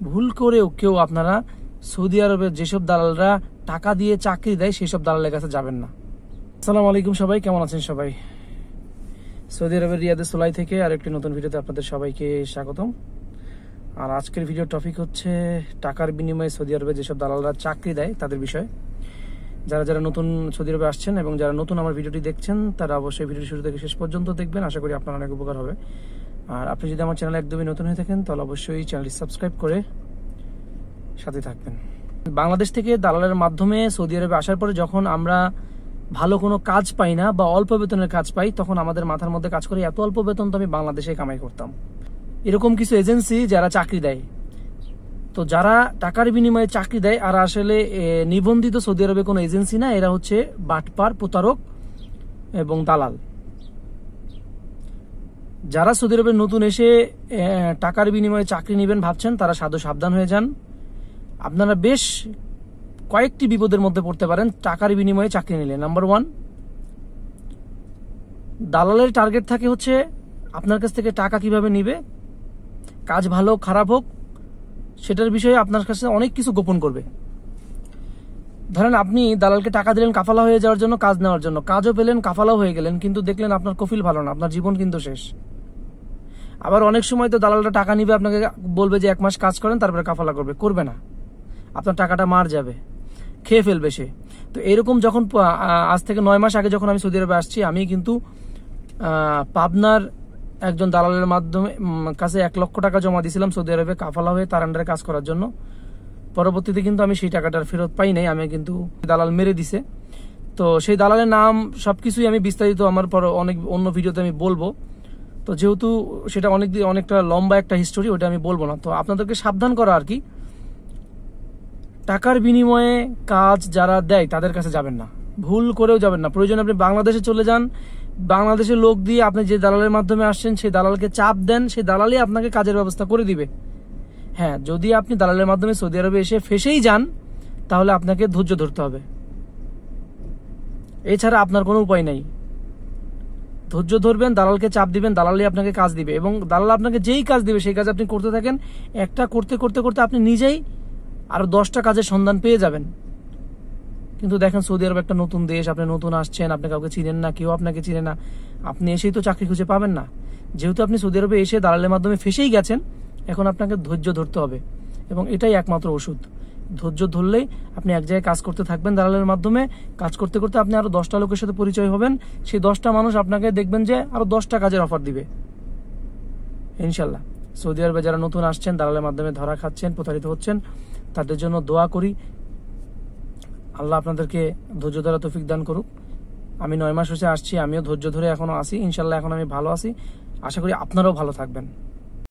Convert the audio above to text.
ভুল করেও কেউ আপনারা সৌদি আরবের যেসব দালালরা টাকা দিয়ে চাকরি দেয় সেই সব দালালের কাছে যাবেন না। আসসালামু আলাইকুম সবাই, কেমন আছেন সবাই? সৌদি আরবের রিয়াদে সোলাই থেকে আর একটি নতুন ভিডিওতে আপনাদের সবাইকে স্বাগতম। আর আজকের ভিডিও টপিক হচ্ছে টাকার বিনিময়ে সৌদি আরবে যেসব দালালরা চাকরি দেয় তাদের বিষয়। যারা যারা নতুন সৌদি আরবে আসছেন এবং যারা নতুন আমার ভিডিওটি দেখছেন তারা অবশ্যই ভিডিওটি শুরু থেকে শেষ পর্যন্ত দেখবেন, আশা করি আপনার অনেক উপকার হবে। আর আপনি যদি আমার চ্যানেলে একদমই নতুন হয়ে থাকেন তাহলে অবশ্যই চ্যানেলটি সাবস্ক্রাইব করে সাথে থাকবেন। বাংলাদেশ থেকে দালালের মাধ্যমে সৌদি আরবে আসার পরে যখন আমরা ভালো কোনো কাজ পাই না বা অল্প বেতনের কাজ পাই, তখন আমাদের মাথার মধ্যে কাজ করে এত অল্প বেতন তো আমি বাংলাদেশে কামাই করতাম। এরকম কিছু এজেন্সি যারা চাকরি দেয়, তো যারা টাকার বিনিময়ে চাকরি দেয় আর আসলে নিবন্ধিত সৌদি আরবে কোনো এজেন্সি না, এরা হচ্ছে বাটপার, প্রতারক এবং দালাল। যারা সৌদি আরবে নতুন এসে টাকার বিনিময়ে চাকরি নেবেন ভাবছেন, তারা সাবধান হয়ে যান। আপনারা বেশ কয়েকটি বিপদের মধ্যে পড়তে পারেন টাকার বিনিময়ে চাকরি নিলে। নাম্বার 1, দালালের টার্গেট থাকে হচ্ছে আপনার কাছ থেকে টাকা কিভাবে নিবে, কাজ ভালো খারাপ হোক সেটার বিষয়ে আপনার কাছে অনেক কিছু গোপন করবে। ধরেন আপনি দালালকে টাকা দিলেন কাফালা হয়ে যাওয়ার জন্য, কাজ নেওয়ার জন্য, কাজও পেলেন, কাফালাও হয়ে গেলেন, কিন্তু দেখলেন আপনার কফিল ভালো না, আপনার জীবন কিন্তু শেষ। আবার অনেক সময় তো দালালটা টাকা নিবে, আপনাকে বলবে যে 1 মাস কাজ করেন তারপরে কাফালা করবে না, আপনার টাকাটা মার যাবে, খেয়ে ফেলবে সে। তো এরকম যখন আজ থেকে 9 মাস আগে যখন আমি সৌদি আরবে আসছি, আমি কিন্তু পাবনার একজন দালালের মাধ্যমে কাছে 1 লক্ষ টাকা জমা দিয়েছিলাম সৌদি আরবে কাফালা হয়ে তার আন্ডারে কাজ করার জন্য। পরবর্তীতে কিন্তু আমি সেই টাকাটার ফেরত পাই নাই, আমি কিন্তু দালাল মেরে দিছে। তো সেই দালালের নাম সবকিছুই আমি বিস্তারিত আমার পর অন্য ভিডিওতে আমি বলবো। তো যেহেতু সেটা অনেকটা লম্বা একটা হিস্টোরি, ওটা আমি বলবো না। তো আপনাদেরকে সাবধান করা আর কি, টাকার বিনিময়ে কাজ যারা দেয় তাদের কাছে যাবেন না, ভুল করেও যাবেন না। প্রয়োজন আপনি বাংলাদেশে চলে যান, বাংলাদেশের লোক দিয়ে আপনি যে দালালের মাধ্যমে আসছেন সেই দালালকে চাপ দেন, সেই দালালই আপনাকে কাজের ব্যবস্থা করে দিবে। হ্যাঁ, যদি আপনি দালালের মাধ্যমে সৌদি আরবে এসে ফেসেই যান তাহলে আপনাকে ধৈর্য ধরতে হবে, এছাড়া আপনার কোনো উপায় নাই। ধৈর্য ধরবেন, দালালকে চাপ দিবেন, দালালই আপনাকে কাজ দিবে এবং দালাল আপনাকে যেই কাজ দিবে সেই কাজ আপনি করতে থাকেন। একটা করতে করতে করতে আপনি নিজেই আরো 10টা কাজের সন্ধান পেয়ে যাবেন। কিন্তু দেখেন সৌদি আরব একটা নতুন দেশ, আপনি নতুন আসছেন, আপনি কাউকে চিনেন না, কেউ আপনাকে চিনে না, আপনি এসেই তো চাকরি খুঁজে পাবেন না। যেহেতু আপনি সৌদি আরবে এসে দালালের মাধ্যমে ফেসেই গেছেন, এখন আপনাকে ধৈর্য ধরতে হবে এবং এটাই একমাত্র ওষুধ। ধৈর্য ধরলেই আপনি এক জায়গায় কাজ করতে থাকবেন দালালের মাধ্যমে, কাজ করতে করতে আপনি আরো 10টা লোকের সাথে পরিচয় হবেন, সেই 10টা মানুষ আপনাকে দেখবেন যে আরো 10টা কাজের অফার দিবে ইনশাল্লাহ। সৌদি আরবে যারা নতুন আসছেন, দালালের মাধ্যমে ধরা খাচ্ছেন, প্রতারিত হচ্ছেন, তাদের জন্য দোয়া করি, আল্লাহ আপনাদেরকে ধৈর্য ধরা তৌফিক দান করুক। আমি 9 মাস হচ্ছে আসছি, আমিও ধৈর্য ধরে এখনো আছি, ইনশাল্লাহ এখন আমি ভালো আছি, আশা করি আপনারাও ভালো থাকবেন।